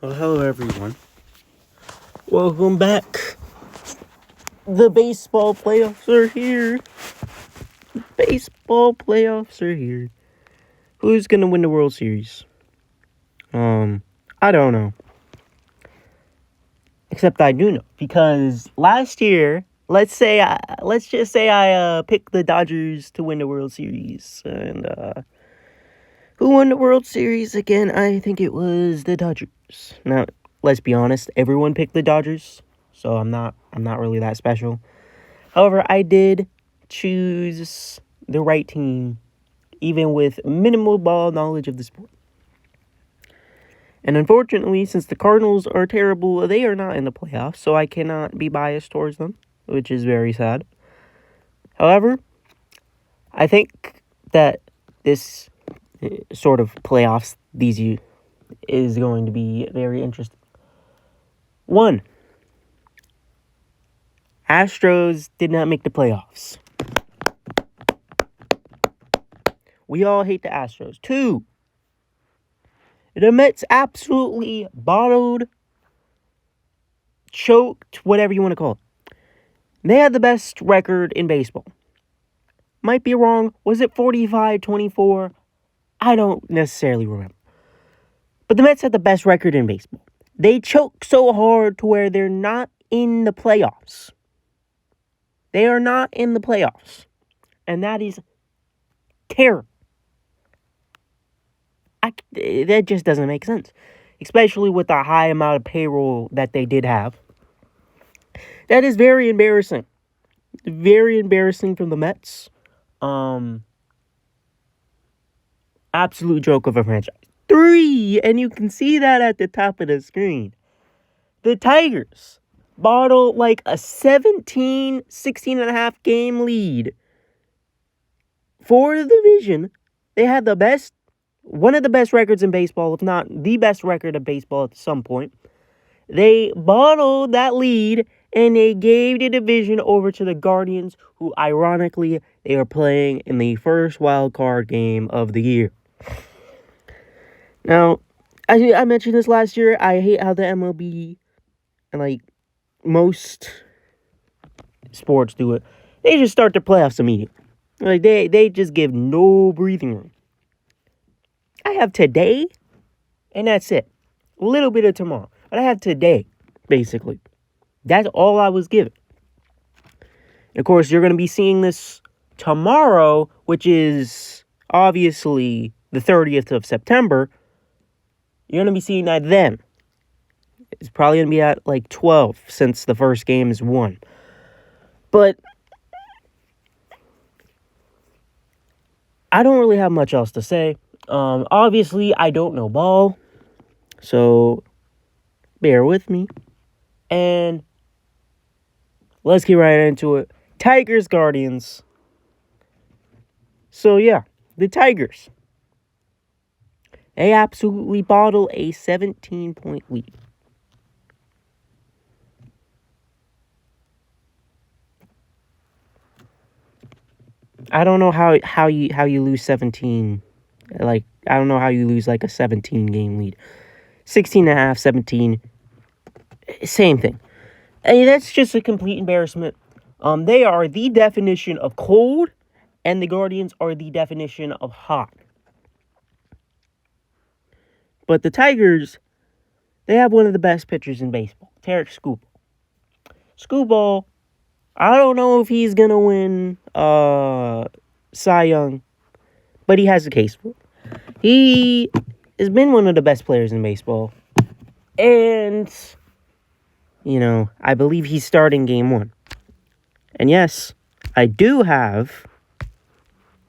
Well, hello everyone. Welcome back. The baseball playoffs are here. Baseball playoffs are here. Who's gonna win the World Series? I don't know. Except I do know because last year, let's just say I picked the Dodgers to win the World Series, and who won the World Series again? I think it was the Dodgers. Now, let's be honest, everyone picked the Dodgers, so I'm not really that special. However, I did choose the right team, even with minimal ball knowledge of the sport. And unfortunately, since the Cardinals are terrible, they are not in the playoffs, so I cannot be biased towards them, which is very sad. However, I think that this sort of playoffs these years is going to be very interesting. 1. Astros did not make the playoffs. We all hate the Astros. 2. The Mets absolutely bottled, choked, whatever you want to call it. They had the best record in baseball. Might be wrong. Was it 45-24? I don't necessarily remember. But the Mets had the best record in baseball. They choked so hard to where they're not in the playoffs. They are not in the playoffs. And that is terrible. That just doesn't make sense. Especially with the high amount of payroll that they did have. That is very embarrassing. Very embarrassing from the Mets. Absolute joke of a franchise. 3, and you can see that at the top of the screen. The Tigers bottled like a 16 and a half game lead for the division. They had one of the best records in baseball, if not the best record of baseball at some point. They bottled that lead, and they gave the division over to the Guardians, who, ironically, they are playing in the first wild card game of the year. Now, I mentioned this last year. I hate how the MLB, and like most sports do it, they just start their playoffs immediately. Like they just give no breathing room. I have today, and that's it. A little bit of tomorrow. But I have today, basically. That's all I was given. And of course, you're going to be seeing this tomorrow, which is obviously the 30th of September. You're going to be seeing that then. It's probably going to be at like 12 since the first game is won. But I don't really have much else to say. Obviously, I don't know ball, so bear with me. And let's get right into it. Tigers, Guardians. So yeah, the Tigers. They absolutely bottle a 17-point lead. I don't know how you lose 17. Like, I don't know how you lose like a 17 game lead. 16 and a half, 17. Same thing. I mean, that's just a complete embarrassment. They are the definition of cold, and the Guardians are the definition of hot. But the Tigers, they have one of the best pitchers in baseball, Tarek Skubal. Skubal, I don't know if he's gonna win Cy Young, but he has a case for it. He has been one of the best players in baseball, and I believe he's starting game 1. And yes, I do have,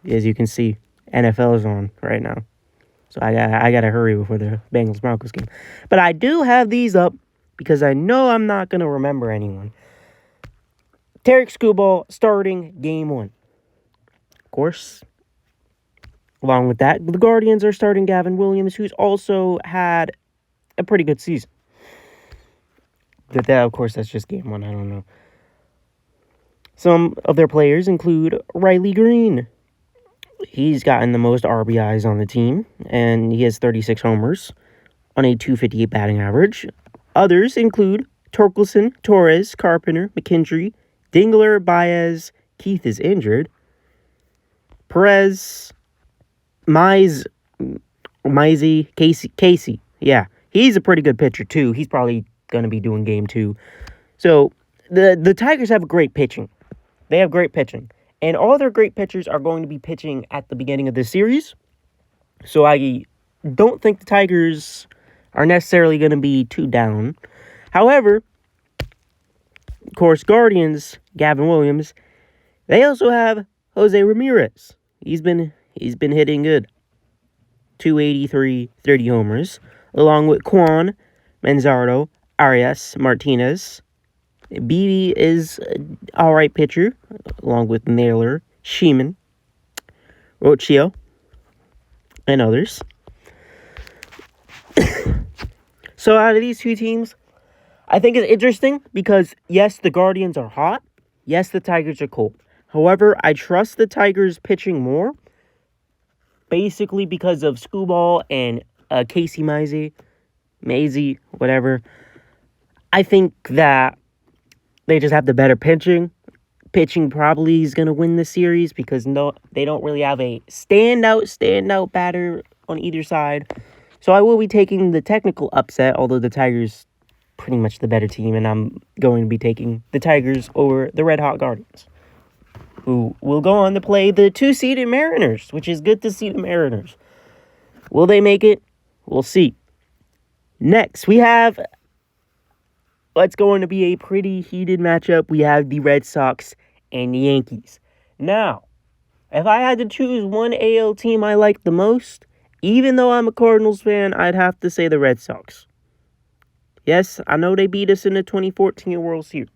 as you can see, NFL is on right now. So I gotta hurry before the Bengals-Broncos game. But I do have these up because I know I'm not going to remember anyone. Tarek Skubal starting game 1. Of course, along with that, the Guardians are starting Gavin Williams, who's also had a pretty good season. That of course, that's just game 1. I don't know. Some of their players include Riley Green. He's gotten the most RBIs on the team, and he has 36 homers. on a 258 batting average. Others include Torkelson, Torres, Carpenter, McKendry, Dingler, Baez. Keith is injured. Perez, Mize, Casey. Yeah, he's a pretty good pitcher too. He's probably going to be doing game 2. So the Tigers have great pitching. They have great pitching. And all their great pitchers are going to be pitching at the beginning of the series. So I don't think the Tigers are necessarily going to be too down. However, of course, Guardians, Gavin Williams, they also have Jose Ramirez. He's been hitting good. 283, 30 homers, along with Kwan, Manzardo, Arias, Martinez. Beebe is an alright pitcher, along with Naylor, Sheeman, Rochio, and others. So out of these two teams, I think it's interesting because, yes, the Guardians are hot. Yes, the Tigers are cold. However, I trust the Tigers pitching more, basically because of Skubal and Casey Maisie, whatever. I think that they just have the better pitching. Pitching probably is going to win the series because they don't really have a standout batter on either side. So I will be taking the technical upset, although the Tigers pretty much the better team, and I'm going to be taking the Tigers over the Red Hot Guardians, who will go on to play the 2-seeded Mariners, which is good to see the Mariners. Will they make it? We'll see. Next, we have what's going to be a pretty heated matchup. We have the Red Sox and the Yankees. Now, if I had to choose one AL team I like the most, even though I'm a Cardinals fan, I'd have to say the Red Sox. Yes, I know they beat us in the 2014 World Series.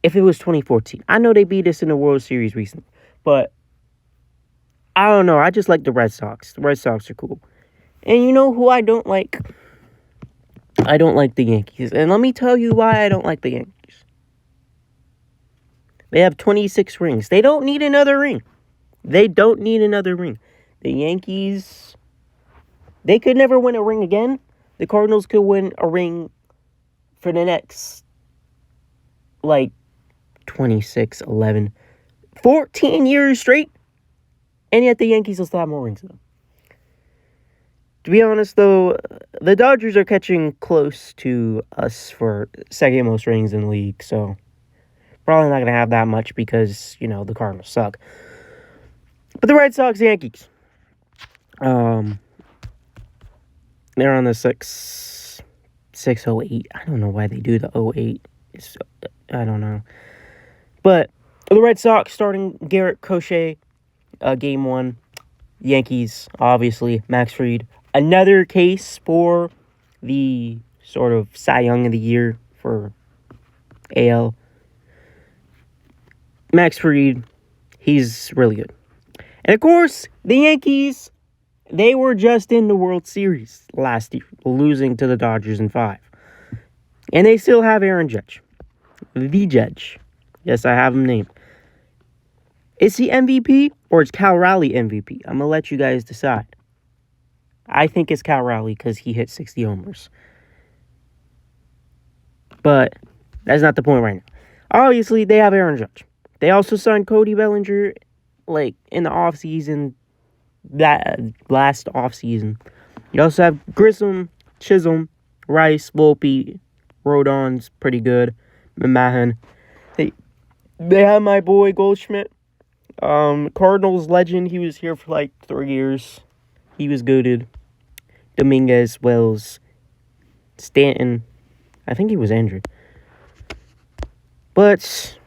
If it was 2014, I know they beat us in the World Series recently. But I don't know. I just like the Red Sox. The Red Sox are cool. And you know who I don't like? I don't like the Yankees. And let me tell you why I don't like the Yankees. They have 26 rings. They don't need another ring. The Yankees, they could never win a ring again. The Cardinals could win a ring for the next, 26, 11, 14 years straight. And yet the Yankees will still have more rings than them. To be honest, though, the Dodgers are catching close to us for second most rings in the league. So probably not going to have that much because, the Cardinals suck. But the Red Sox, Yankees. They're on the 608. I don't know why they do the 08. I don't know. But the Red Sox starting Garrett Crochet, game 1. Yankees, obviously, Max Fried. Another case for the sort of Cy Young of the Year for AL. Max Fried, he's really good. And of course, the Yankees, they were just in the World Series last year, losing to the Dodgers in 5. And they still have Aaron Judge. The Judge. Yes, I have him named. Is he MVP or is Cal Raleigh MVP? I'm going to let you guys decide. I think it's Cal Raleigh because he hit 60 homers. But that's not the point right now. Obviously, they have Aaron Judge. They also signed Cody Bellinger, in the offseason, that last offseason. You also have Grissom, Chisholm, Rice, Volpe, Rodon's pretty good, Mahan. They have my boy Goldschmidt. Cardinals legend, he was here for 3 years. He was goated. Dominguez, Wells, Stanton. I think he was injured. But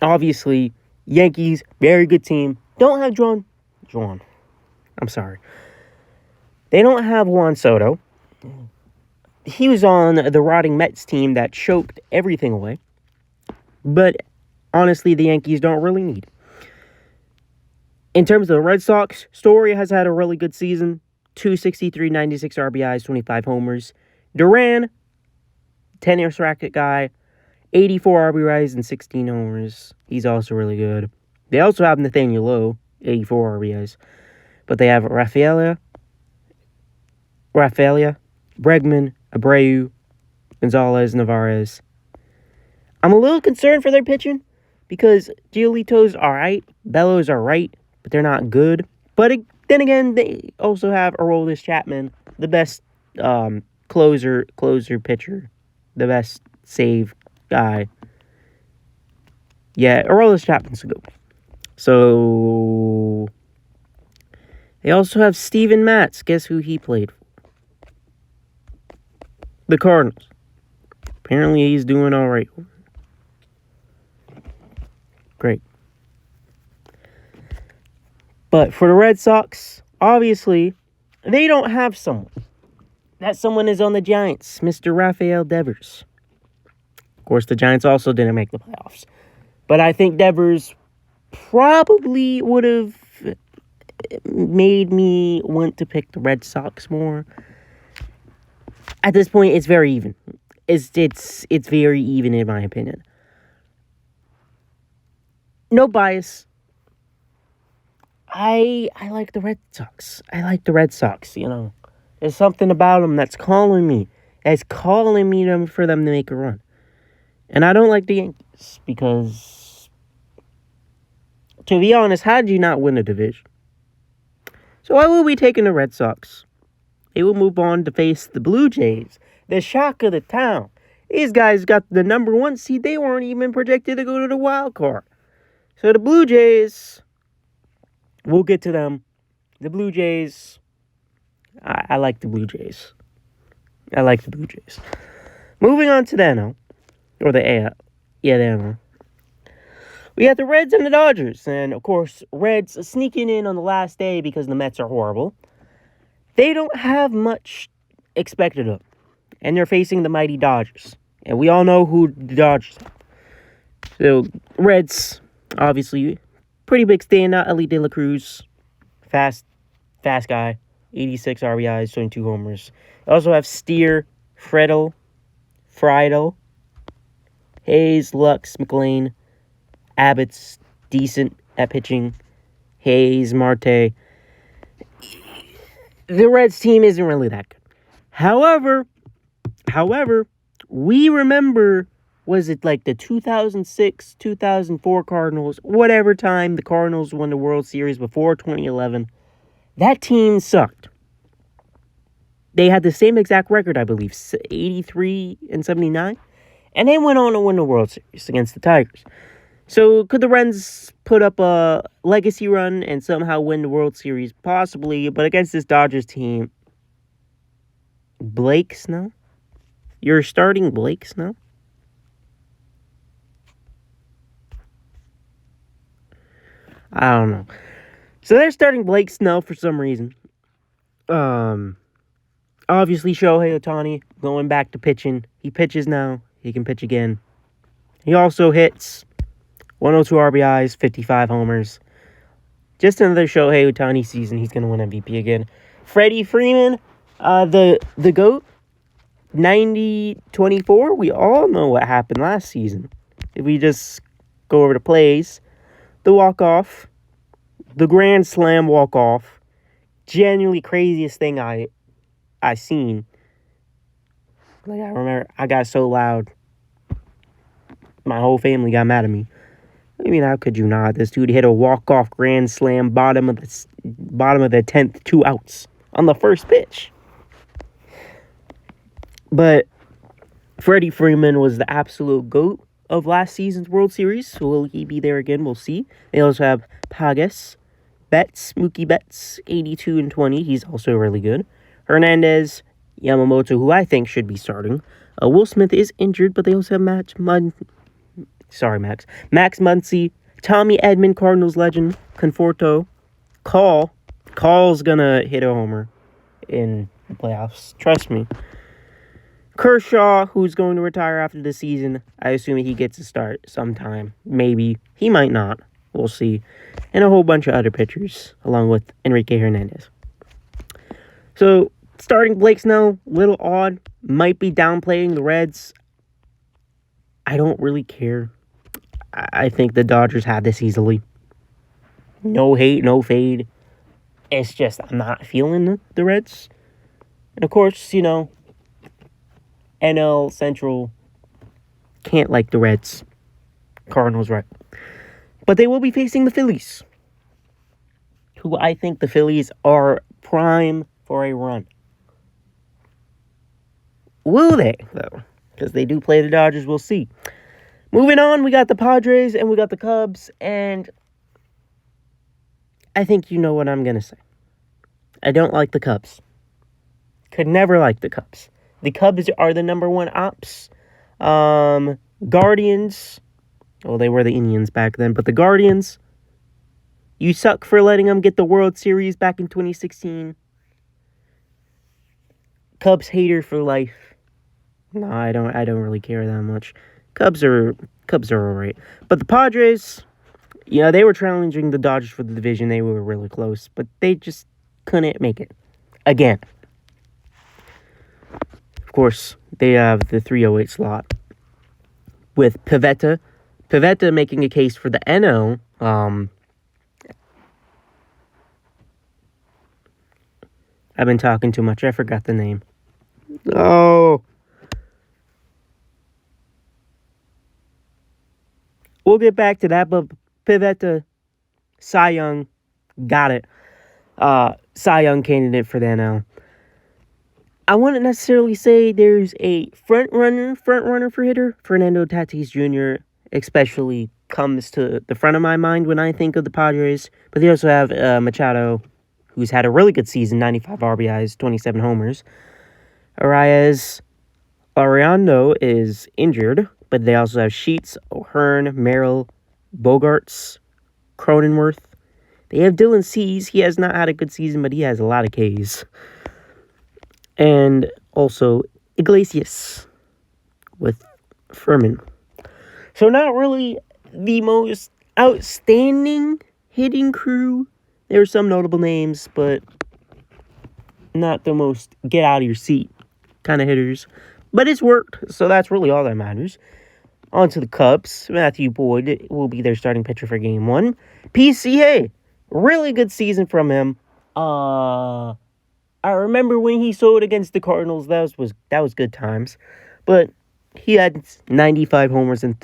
obviously, Yankees, very good team. Don't have Juan. I'm sorry. They don't have Juan Soto. He was on the rotting Mets team that choked everything away. But honestly, the Yankees don't really need it. In terms of the Red Sox, Story has had a really good season. 263, 96 RBIs, 25 homers. Duran, 10-year racket guy, 84 RBIs and 16 homers. He's also really good. They also have Nathaniel Lowe, 84 RBIs. But they have Rafaela Rafaela, Bregman, Abreu, Gonzalez, Navarez. I'm a little concerned for their pitching because Giolito's alright, Bellows alright, but they're not good. But then again, they also have Aroldis Chapman, the best closer pitcher, the best save guy. Yeah, Aroldis Chapman's good. So they also have Steven Matz. Guess who he played for? The Cardinals. Apparently he's doing all right. Great. But for the Red Sox, obviously, they don't have someone. That someone is on the Giants, Mr. Rafael Devers. Of course, the Giants also didn't make the playoffs. But I think Devers probably would have made me want to pick the Red Sox more. At this point, it's very even. It's very even in my opinion. No bias. I like the Red Sox. I like the Red Sox, you know. There's something about them that's calling me. It's calling me for them to make a run. And I don't like the Yankees because, to be honest, how did you not win a division? So I will be taking the Red Sox. They will move on to face the Blue Jays, the shock of the town. These guys got the number 1 seed. They weren't even projected to go to the wild card. So the Blue Jays, we'll get to them. The Blue Jays, I like the Blue Jays. I like the Blue Jays. Moving on to the NL, or the AL. Yeah, the NL. We got the Reds and the Dodgers. And, of course, Reds sneaking in on the last day because the Mets are horrible. They don't have much expected of them. And they're facing the mighty Dodgers. And we all know who the Dodgers are. So, Reds, obviously, pretty big standout. Ellie De La Cruz, fast guy. 86 RBIs, 22 homers. They also have Steer, Friedel, Hayes, Lux, McLean, Abbott's decent at pitching. Hayes, Marte. The Reds team isn't really that good. However, we remember, was it like the 2006, 2004 Cardinals, whatever time the Cardinals won the World Series before 2011, that team sucked. They had the same exact record, I believe, 83-79, and they went on to win the World Series against the Tigers. So, could the Reds put up a legacy run and somehow win the World Series? Possibly, but against this Dodgers team, Blake Snell? You're starting Blake Snell? I don't know. So they're starting Blake Snell for some reason. Obviously Shohei Ohtani going back to pitching. He pitches now. He can pitch again. He also hits 102 RBIs, 55 homers. Just another Shohei Ohtani season. He's going to win MVP again. Freddie Freeman, the GOAT, 90-24. We all know what happened last season. If we just go over the plays, the walk-off, the Grand Slam walk-off, genuinely craziest thing I seen. Like, I remember I got so loud. My whole family got mad at me. I mean, how could you not? This dude hit a walk-off Grand Slam, bottom of the 10th, 2 outs on the first pitch. But Freddie Freeman was the absolute GOAT of last season's World Series. So will he be there again? We'll see. They also have Pagas, Mookie Betts, 82-20. He's also really good. Hernandez, Yamamoto, who I think should be starting. Will Smith is injured, but they also have Max Muncy, Tommy Edman, Cardinals legend, Conforto, Call's gonna hit a homer in the playoffs. Trust me. Kershaw, who's going to retire after the season. I assume he gets a start sometime. Maybe. He might not. We'll see. And a whole bunch of other pitchers, along with Enrique Hernandez. So, starting Blake Snell, little odd. Might be downplaying the Reds. I don't really care. I think the Dodgers have this easily. No hate, no fade. It's just I'm not feeling the Reds. And of course, NL Central can't like the Reds. Cardinals, right? But they will be facing the Phillies, who I think the Phillies are prime for a run. Will they, though? Because they do play the Dodgers, we'll see. Moving on, we got the Padres and we got the Cubs, and I think you know what I'm going to say. I don't like the Cubs. Could never like the Cubs. The Cubs are the number one ops. Guardians, well, they were the Indians back then, but the Guardians, you suck for letting them get the World Series back in 2016. Cubs hater for life. No, I don't really care that much. Cubs are alright. But the Padres, they were challenging the Dodgers for the division. They were really close, but they just couldn't make it. Again. Of course, they have the 308 slot with Pivetta. Pivetta making a case for the NL. I've been talking too much. I forgot the name. Oh. We'll get back to that, but Pivetta, Cy Young, got it. Cy Young candidate for the NL. I wouldn't necessarily say there's a front runner for hitter. Fernando Tatis Jr. especially comes to the front of my mind when I think of the Padres. But they also have Machado, who's had a really good season, 95 RBIs, 27 homers. Arias Ariano is injured, but they also have Sheets, O'Hearn, Merrill, Bogarts, Cronenworth. They have Dylan Cease. He has not had a good season, but he has a lot of Ks. And also Iglesias with Furman. So not really the most outstanding hitting crew. There are some notable names, but not the most get out of your seat kind of hitters. But it's worked, so that's really all that matters. On to the Cubs. Matthew Boyd will be their starting pitcher for Game 1. PCA, really good season from him. I remember when he sold against the Cardinals. That was good times. But he had 95 homers and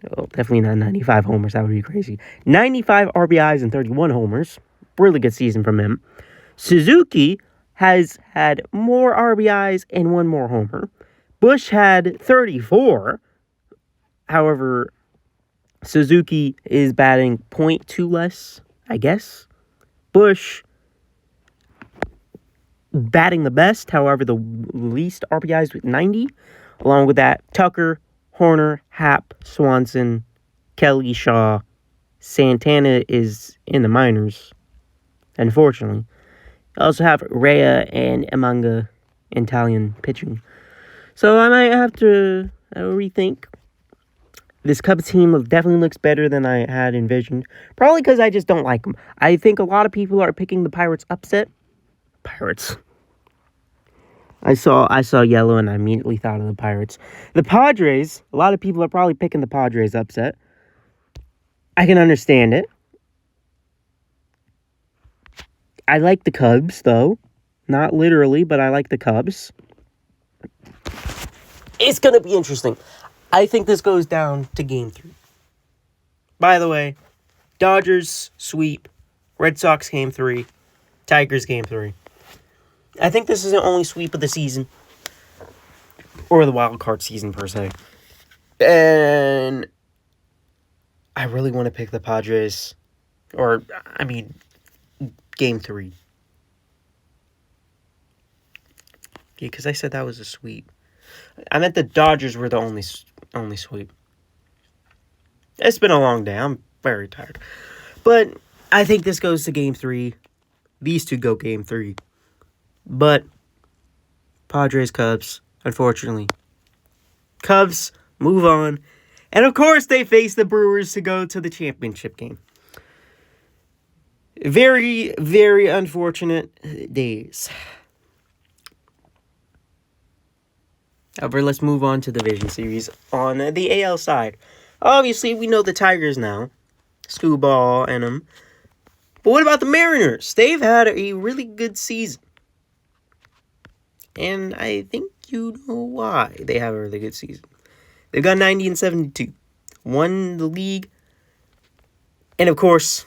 definitely not 95 homers. That would be crazy. 95 RBIs and 31 homers. Really good season from him. Suzuki has had more RBIs and one more homer. Bush had 34. However, Suzuki is batting .2 less, I guess. Bush batting the best, however, the least RBIs with 90. Along with that, Tucker, Horner, Happ, Swanson, Kelly, Shaw. Santana is in the minors, unfortunately. I also have Rhea and Emanga Italian pitching. So I might have to rethink. This Cubs team definitely looks better than I had envisioned. Probably because I just don't like them. I think a lot of people are picking the Pirates upset. Pirates. I saw yellow and I immediately thought of the Pirates. The Padres, a lot of people are probably picking the Padres upset. I can understand it. I like the Cubs, though. Not literally, but I like the Cubs. It's going to be interesting. I think this goes down to Game 3. By the way, Dodgers sweep, Red Sox Game 3, Tigers Game 3. I think this is the only sweep of the season. Or the wild card season, per se. And I really want to pick the Padres. Game 3. Yeah, because I said that was a sweep. I meant the Dodgers were the only sweep. It's been a long day. I'm very tired. But I think this goes to Game 3. These two go Game 3. But Padres, Cubs, unfortunately. Cubs move on. And of course they face the Brewers to go to the championship game. Very, very unfortunate days. However, let's move on to the Division Series on the AL side. Obviously, we know the Tigers now. Screwball and them. But what about the Mariners? They've had a really good season. And I think you know why they have a really good season. They've got 90 and 72. Won the league. And of course,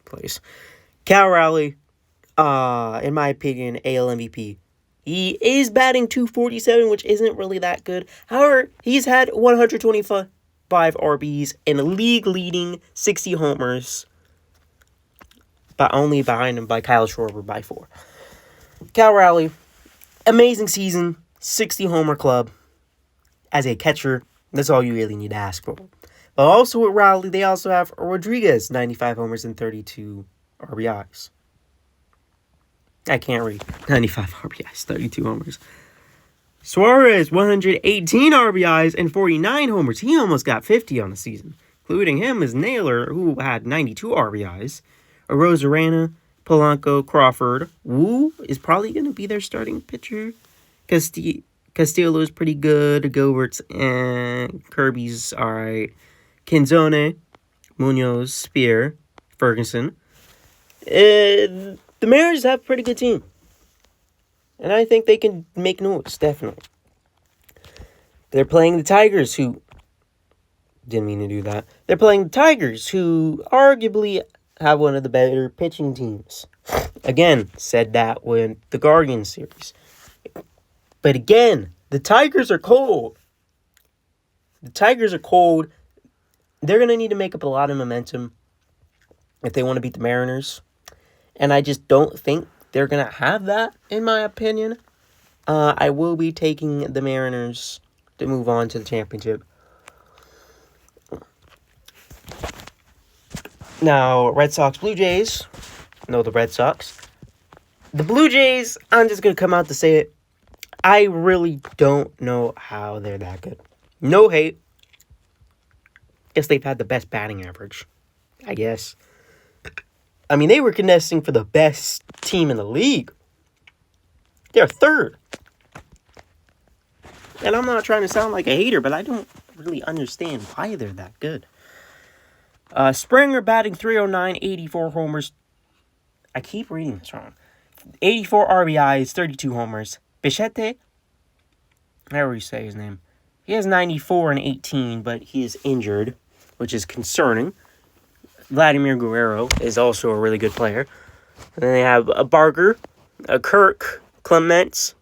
please, Cal Raleigh, in my opinion, AL MVP. He is batting .247, which isn't really that good. However, he's had 125 RBs and a league-leading 60 homers, but only behind him by Kyle Schwarber by 4. Cal Raleigh, amazing season, 60 homer club. As a catcher, that's all you really need to ask for. But also with Raleigh, they also have Rodriguez, 95 homers and 32 RBIs. I can't read. 95 RBIs, 32 homers. Suarez, 118 RBIs and 49 homers. He almost got 50 on the season. Including him is Naylor, who had 92 RBIs. Arozarena, Polanco, Crawford. Wu is probably going to be their starting pitcher. Castillo's pretty good. Gilbert's and Kirby's alright. Quinzone, Munoz, Spear, Ferguson. The Mariners have a pretty good team. And I think they can make noise, definitely. They're playing the Tigers, who... Didn't mean to do that. They're playing the Tigers, who arguably have one of the better pitching teams. Again, said that with the Guardians series. But again, the Tigers are cold. They're going to need to make up a lot of momentum if they want to beat the Mariners. And I just don't think they're going to have that, in my opinion. I will be taking the Mariners to move on to the championship. Now, Red Sox, Blue Jays. No, the Red Sox. The Blue Jays, I'm just going to come out to say it. I really don't know how they're that good. No hate. Guess they've had the best batting average, I guess. I mean, they were contesting for the best team in the league. They're third. And I'm not trying to sound like a hater, but I don't really understand why they're that good. Springer batting .309, 84 homers. I keep reading this wrong. 84 RBIs, 32 homers. Bichette, however you say his name. He has 94 and 18, but he is injured, which is concerning. Vladimir Guerrero is also a really good player. And then they have a Barker, a Kirk, Clements,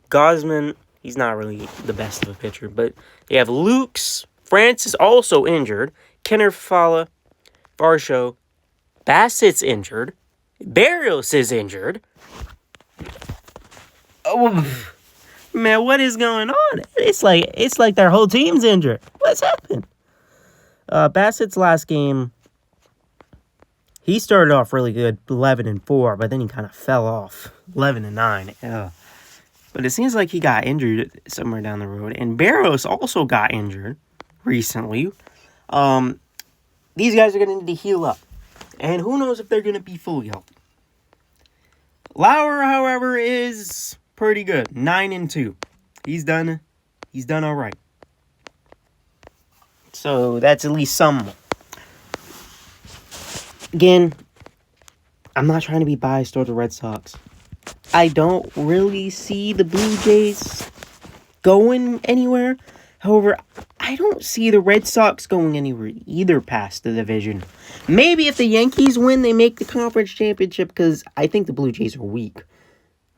Gosman. He's not really the best of a pitcher, but they have Lukes. France is also injured. Kenner Fala, Varsho, Bassett's injured. Barrios is injured. Oh, man, what is going on? It's like their whole team's injured. What's happened? Bassett's last game, he started off really good, 11-4, but then he kind of fell off, 11-9. But it seems like he got injured somewhere down the road. And Barrios also got injured recently. These guys are going to need to heal up. And who knows if they're going to be fully healthy. Lauer, however, is pretty good. 9-2. He's done all right. So that's at least some. Again, I'm not trying to be biased toward the Red Sox. I don't really see the Blue Jays going anywhere. However, I don't see the Red Sox going anywhere either past the division. Maybe if the Yankees win, they make the conference championship, because I think the Blue Jays are weak.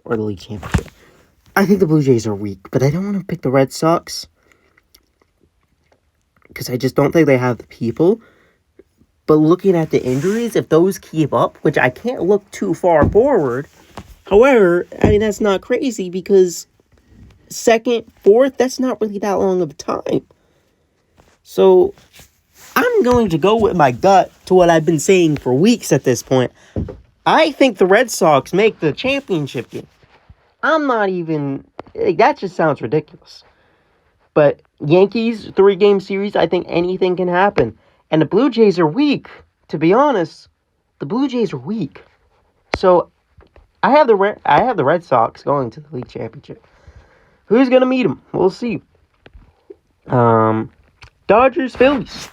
Or the league championship. I think the Blue Jays are weak, but I don't want to pick the Red Sox, because I just don't think they have the people. But looking at the injuries, if those keep up, which I can't look too far forward. However, I mean, that's not crazy, because second, fourth, that's not really that long of a time. So I'm going to go with my gut to what I've been saying for weeks at this point. I think the Red Sox make the championship game. I'm not even... That just sounds ridiculous. But Yankees, 3-game series, I think anything can happen. And the Blue Jays are weak. To be honest, the Blue Jays are weak. So I have the Red Sox going to the league championship. Who's going to meet them? We'll see. Dodgers, Phillies.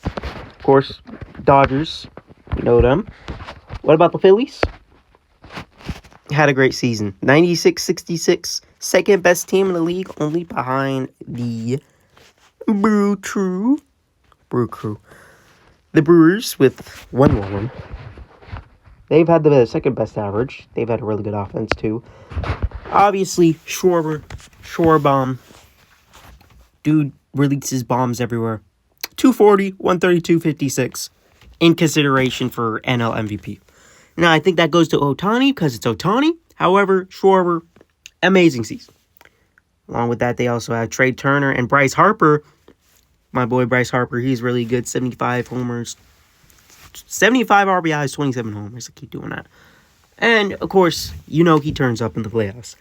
Of course, Dodgers. You know them. What about the Phillies? had a great season. 96-66, second best team in the league, only behind the Brew Crew. The Brewers with 1 win. They've had the second best average. They've had a really good offense too. Obviously, Schwarber, dude releases bombs everywhere. 240, 132, 56 in consideration for NL MVP. Now, I think that goes to Ohtani because it's Ohtani. However, Schwarber, amazing season. Along with that, they also have Trey Turner and Bryce Harper. My boy Bryce Harper, he's really good. 75 homers, 75 RBIs, 27 homers. I keep doing that. And, of course, he turns up in the playoffs.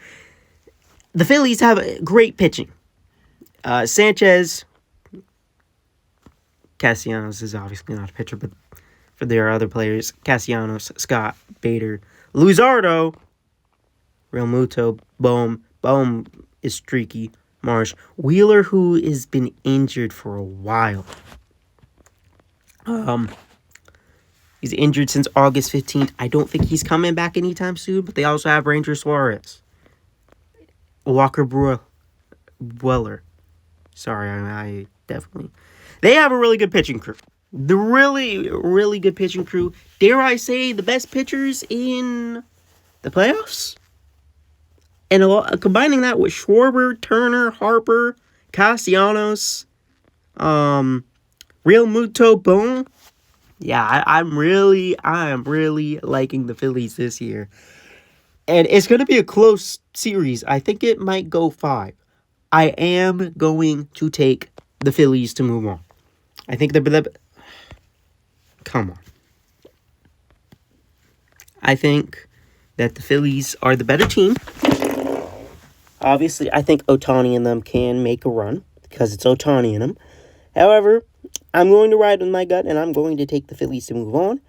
The Phillies have great pitching. Sanchez, Castellanos is obviously not a pitcher, but for their other players, Castellanos, Scott, Bader, Luzardo, Real Muto, Bohm is streaky, Marsh, Wheeler, who has been injured for a while. He's injured since August 15th. I don't think he's coming back anytime soon, but they also have Ranger Suarez. Walker Buehler. Sorry, I definitely... They have a really good pitching crew. The really, really good pitching crew. Dare I say the best pitchers in the playoffs? And combining that with Schwarber, Turner, Harper, Castellanos, Real Muto, Bohm. Yeah, I am really liking the Phillies this year. And it's going to be a close series. I think it might go 5. I am going to take the Phillies to move on. I think come on. I think that the Phillies are the better team. Obviously, I think Ohtani and them can make a run because it's Ohtani in them. However, I'm going to ride with my gut, and I'm going to take the Phillies to move on.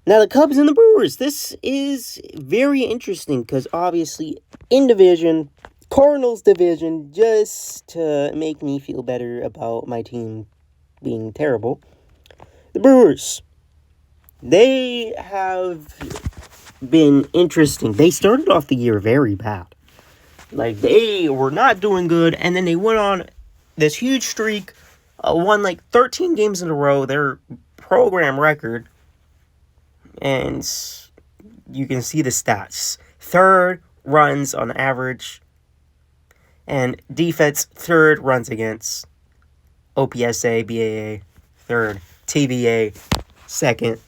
Now, the Cubs and the Brewers. This is very interesting because, obviously, in division, Cardinals division, just to make me feel better about my team being terrible. The Brewers, they have been interesting. They started off the year very bad. Like, they were not doing good, and then they went on this huge streak, won like 13 games in a row, their program record, and you can see the stats. 3rd runs on average, and defense, 3rd runs against, OPSA, BAA, 3rd, TVA, 2nd.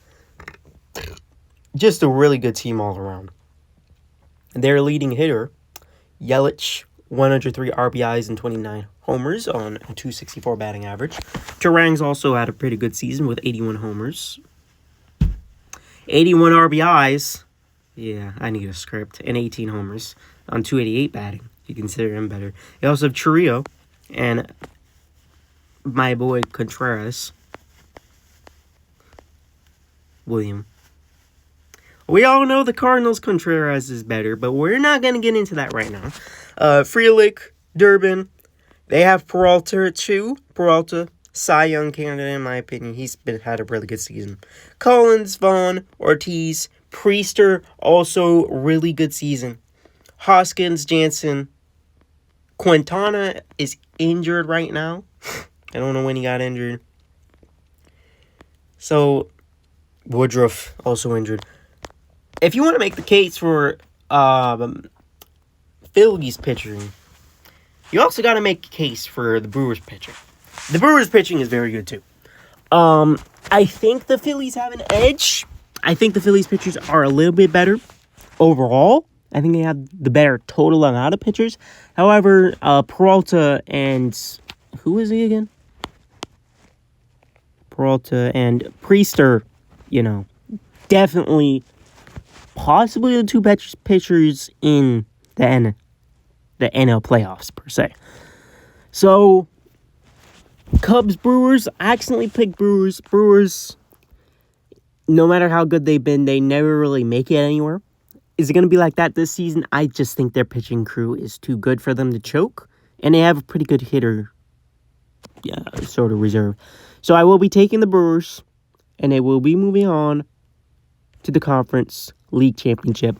Just a really good team all around. Their leading hitter, Yelich, 103 RBIs and 29 homers on a 264 batting average. Turang's also had a pretty good season with 81 homers. 81 RBIs. Yeah, I need a script. And 18 homers on 288 batting. You consider him better. You also have Chiriot and my boy Contreras. William. We all know the Cardinals' Contreras is better, but we're not going to get into that right now. Frelick, Durbin, they have Peralta too. Peralta, Cy Young candidate in my opinion. He's had a really good season. Collins, Vaughn, Ortiz, Priester, also really good season. Hoskins, Jansen, Quintana is injured right now. I don't know when he got injured. So, Woodruff also injured. If you want to make the case for Phillies pitching, you also got to make a case for the Brewers pitching. The Brewers pitching is very good too. I think the Phillies have an edge. I think the Phillies pitchers are a little bit better overall. I think they have the better total amount of pitchers. However, Peralta and who is he again? Peralta and Priester, definitely, possibly the two best pitchers in the NL playoffs, per se. So, Cubs, Brewers, I accidentally picked Brewers. Brewers, no matter how good they've been, they never really make it anywhere. Is it going to be like that this season? I just think their pitching crew is too good for them to choke. And they have a pretty good hitter, sort of reserve. So I will be taking the Brewers, and they will be moving on to the Conference League Championship.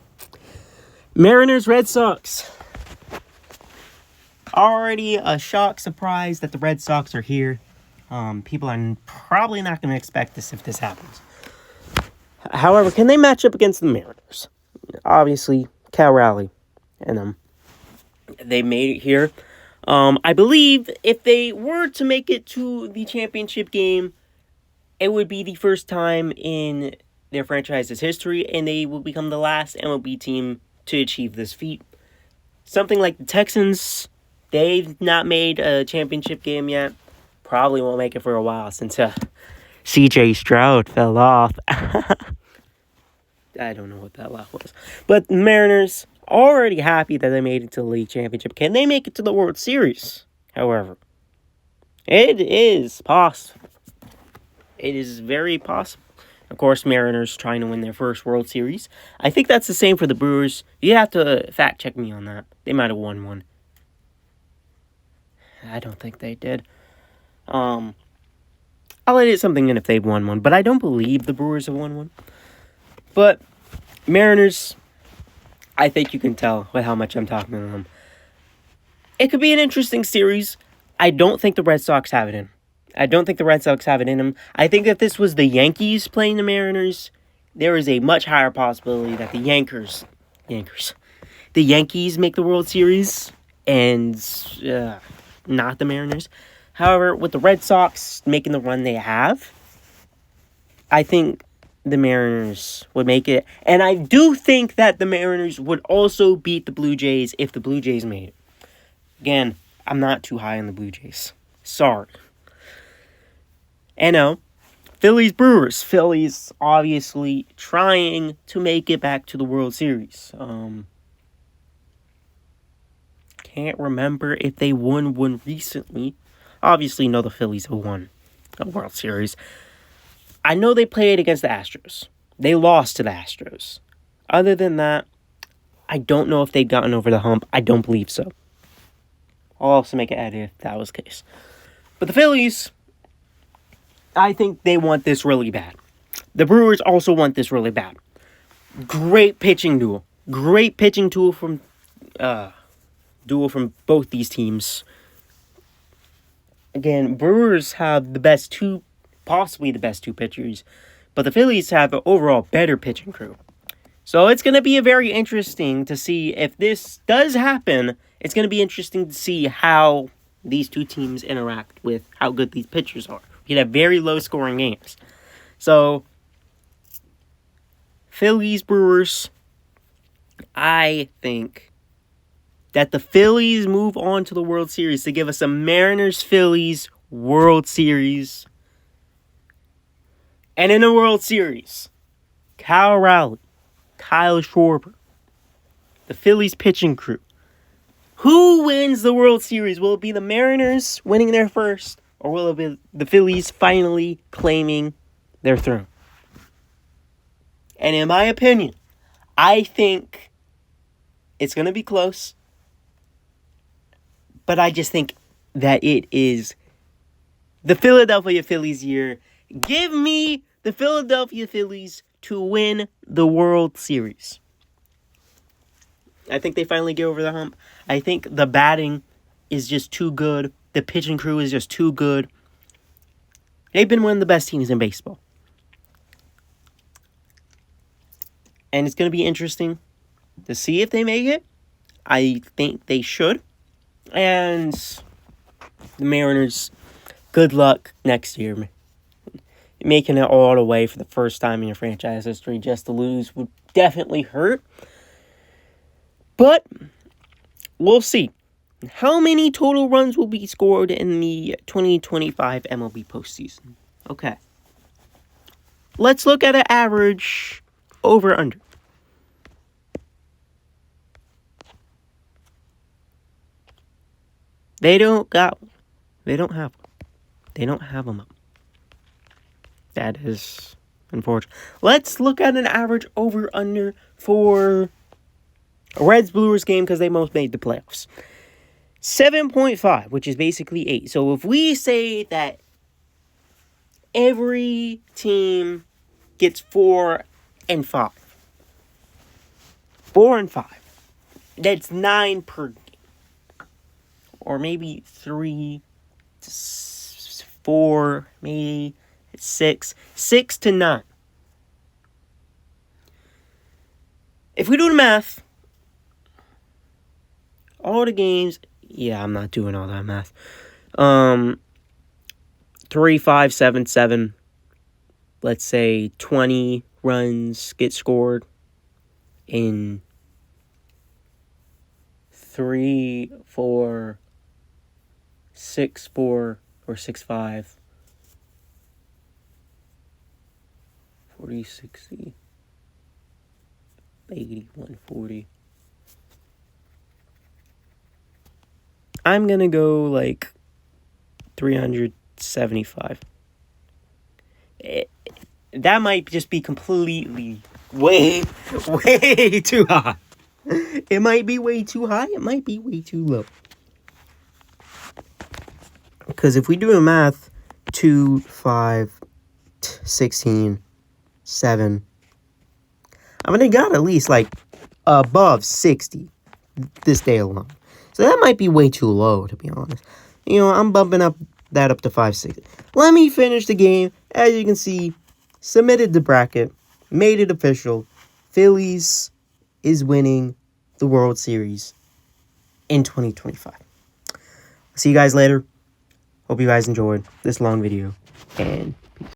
Mariners, Red Sox. Already a shock surprise that the Red Sox are here. People are probably not going to expect this if this happens. However, can they match up against the Mariners? Obviously, Cal Raleigh and they made it here. I believe if they were to make it to the championship game, it would be the first time in their franchise's history, and they will become the last MLB team to achieve this feat. Something like the Texans, they've not made a championship game yet. Probably won't make it for a while since C.J. Stroud fell off. I don't know what that laugh was. But the Mariners, already happy that they made it to the league championship. Can they make it to the World Series? However, it is possible. It is very possible. Of course, Mariners trying to win their first World Series. I think that's the same for the Brewers. You have to fact check me on that. They might have won one. I don't think they did. I'll edit something in if they've won one, but I don't believe the Brewers have won one. But Mariners, I think you can tell with how much I'm talking to them. It could be an interesting series. I don't think the Red Sox have it in. I don't think the Red Sox have it in them. I think if this was the Yankees playing the Mariners, there is a much higher possibility that the Yankees make the World Series and not the Mariners. However, with the Red Sox making the run they have, I think the Mariners would make it. And I do think that the Mariners would also beat the Blue Jays if the Blue Jays made it. Again, I'm not too high on the Blue Jays. Sorry. And no, Phillies, Brewers. Phillies obviously trying to make it back to the World Series. Can't remember if they won one recently. Obviously, no, the Phillies have won a World Series. I know they played against the Astros. They lost to the Astros. Other than that, I don't know if they've gotten over the hump. I don't believe so. I'll also make an edit if that was the case. But the Phillies, I think they want this really bad. The Brewers also want this really bad. Great pitching duel. Great pitching duel from both these teams. Again, Brewers have possibly the best two pitchers, but the Phillies have an overall better pitching crew. So it's going to be very interesting to see if this does happen. It's going to be interesting to see how these two teams interact with how good these pitchers are. We could have very low-scoring games. So, Phillies, Brewers, I think that the Phillies move on to the World Series to give us a Mariners-Phillies World Series. And in the World Series, Cal Raleigh, Kyle Schwarber, the Phillies pitching crew. Who wins the World Series? Will it be the Mariners winning their first? Or will it be the Phillies finally claiming their throne? And in my opinion, I think it's going to be close. But I just think that it is the Philadelphia Phillies year. Give me the Philadelphia Phillies to win the World Series. I think they finally get over the hump. I think the batting is just too good. The pitching crew is just too good. They've been one of the best teams in baseball. And it's going to be interesting to see if they make it. I think they should. And the Mariners, good luck next year. Making it all the way for the first time in your franchise history just to lose would definitely hurt. But we'll see. How many total runs will be scored in the 2025 MLB postseason? Okay. Let's look at an average over-under. They don't got one. They don't have one. They don't have them up. That is unfortunate. Let's look at an average over-under for a Reds-Brewers game because they both made the playoffs. 7.5, which is basically 8. So if we say that every team gets 4 and 5. 4 and 5. That's 9 per game. Or maybe 3 to 4, maybe 6. 6 to 9. If we do the math, all the games, yeah, I'm not doing all that math. 3, 5, 7, 7. Let's say 20 runs get scored in 3, 4, 6, 4, or 6, 5. 40, 60, 80, 140. I'm going to go like 375. That might just be completely way too high. It might be way too high. It might be way too low. Because if we do the math, 2, 5, 16, 7. I'm going to got at least like above 60 this day alone. So that might be way too low, to be honest. You know, I'm bumping that up to 560. Let me finish the game. As you can see, submitted the bracket, made it official. Phillies is winning the World Series in 2025. See you guys later. Hope you guys enjoyed this long video, and